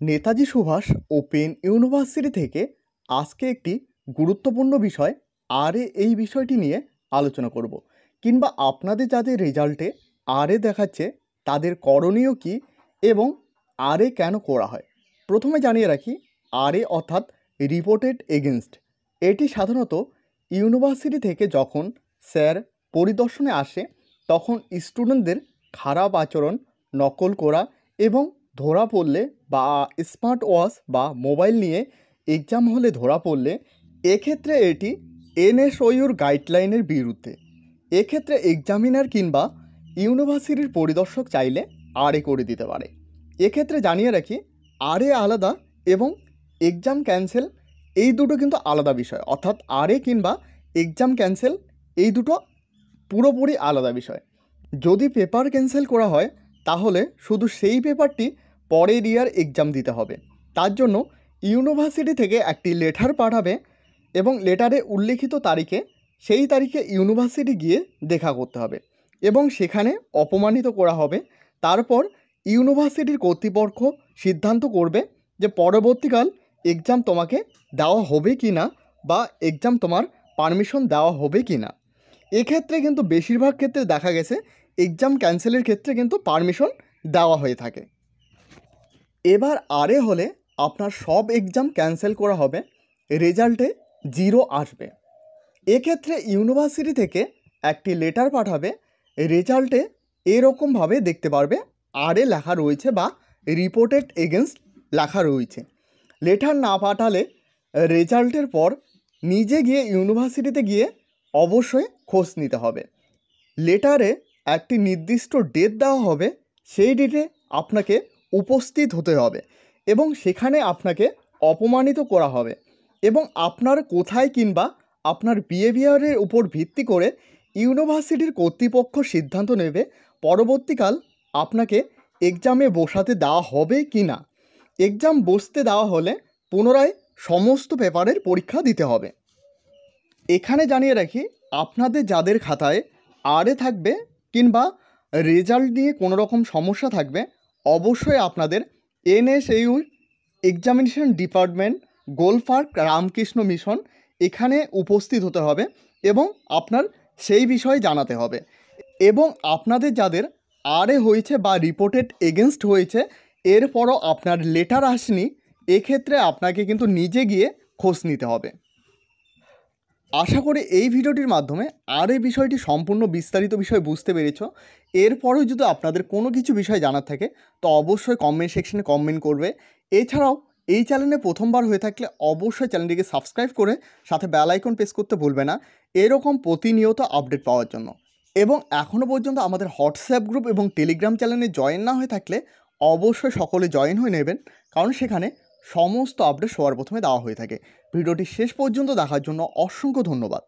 Netaji Subhash open university থেকে আজকে একটি গুরুত্বপূর্ণ বিষয় এই বিষয়টি নিয়ে আলোচনা করব, কিংবা আপনাদের যাদের রেজাল্টে দেখাচ্ছে তাদের করণীয় কী এবং কেন করা হয়। প্রথমে জানিয়ে রাখি, অর্থাৎ রিপোর্টেড এগেনস্ট। এটি সাধারণত ইউনিভার্সিটি থেকে যখন স্যার পরিদর্শনে আসে তখন স্টুডেন্টদের খারাপ আচরণ, নকল করা এবং ধরা পড়লে বা স্মার্ট ওয়াচ বা মোবাইল নিয়ে এক্সাম হলে ধরা পড়লে এক্ষেত্রে এটি এনএসওইউর গাইডলাইনের বিরুদ্ধে। এক্ষেত্রে এক্সামিনার কিংবা ইউনিভার্সিটির পরিদর্শক চাইলে করে দিতে পারে। এক্ষেত্রে জানিয়ে রাখি, আলাদা এবং এক্সাম ক্যান্সেল এই দুটো কিন্তু আলাদা বিষয়। অর্থাৎ কিংবা এক্সাম ক্যান্সেল এই দুটো পুরোপুরি আলাদা বিষয়। যদি পেপার ক্যান্সেল করা হয় তাহলে শুধু সেই পেপারটি পরের ইয়ার এক্সাম দিতে হবে। তার জন্য ইউনিভার্সিটি থেকে একটি লেটার পাঠাবে এবং লেটারে উল্লেখিত তারিখে সেই তারিখে ইউনিভার্সিটি গিয়ে দেখা করতে হবে এবং সেখানে অপমানিত করা হবে। তারপর ইউনিভার্সিটির কর্তৃপক্ষ সিদ্ধান্ত করবে যে পরবর্তীকাল এক্সাম তোমাকে দেওয়া হবে কি না বা এক্সাম তোমার পারমিশন দেওয়া হবে কি না। এক্ষেত্রে কিন্তু বেশিরভাগ ক্ষেত্রে দেখা গেছে এক্সাম ক্যান্সেলের ক্ষেত্রে কিন্তু পারমিশন দেওয়া হয়ে থাকে। এবার হলে আপনার সব এক্সাম ক্যান্সেল করা হবে, রেজাল্টে 0 আসবে। এক্ষেত্রে ইউনিভার্সিটি থেকে একটি লেটার পাঠাবে, রেজাল্টে এরকমভাবে দেখতে পারবে লেখা রয়েছে বা রিপোর্টেড এগেনস্ট লেখা রয়েছে। লেটার না পাঠালে রেজাল্টের পর নিজে গিয়ে ইউনিভার্সিটিতে গিয়ে অবশ্যই খোঁজ নিতে হবে। লেটারে একটি নির্দিষ্ট ডেট দেওয়া হবে, সেই ডেটে আপনাকে উপস্থিত হতে হবে এবং সেখানে আপনাকে অপমানিত করা হবে এবং আপনার কোথায় কিংবা আপনার বিহেভিয়ারের উপর ভিত্তি করে ইউনিভার্সিটির কর্তৃপক্ষ সিদ্ধান্ত নেবে পরবর্তীকাল আপনাকে এক্সামে বসাতে দেওয়া হবে কি না। এক্সাম বসতে দেওয়া হলে পুনরায় সমস্ত পেপারের পরীক্ষা দিতে হবে। এখানে জানিয়ে রাখি, আপনাদের যাদের খাতায় থাকবে কিংবা রেজাল্ট নিয়ে কোনো রকম সমস্যা থাকবে অবশ্যই আপনাদের NSU examination department, Golpark Ramakrishna mission এখানে উপস্থিত হতে হবে এবং আপনার সেই বিষয়ে জানাতে হবে। এবং আপনাদের যাদের হয়েছে বা রিপোর্টেড এগেনস্ট হয়েছে এরপরও আপনার লেটার আসেনি, এক্ষেত্রে আপনাকে কিন্তু নিজে গিয়ে খোঁজ নিতে হবে। আশা করি এই ভিডিওটির মাধ্যমে এই বিষয়টি সম্পূর্ণ বিস্তারিত বিষয় বুঝতে পেরেছ। এরপরেও যদি আপনাদের কোনো কিছু বিষয় জানার থাকে তো অবশ্যই কমেন্ট সেকশনে কমেন্ট করবে। এছাড়াও এই চ্যানেলে প্রথমবার হয়ে থাকলে অবশ্যই চ্যানেলটিকে সাবস্ক্রাইব করে সাথে বেল আইকন প্রেস করতে ভুলবে না এরকম প্রতিনিয়ত আপডেট পাওয়ার জন্য। এবং এখনও পর্যন্ত আমাদের হোয়াটসঅ্যাপ গ্রুপ এবং টেলিগ্রাম চ্যানেলে জয়েন না হয়ে থাকলে অবশ্যই সকলে জয়েন হয়ে নেবেন, কারণ সেখানে সমস্ত আপডেট সবার প্রথমে দেওয়া হয়ে থাকে। ভিডিওটি শেষ পর্যন্ত দেখার জন্য অসংখ্য ধন্যবাদ।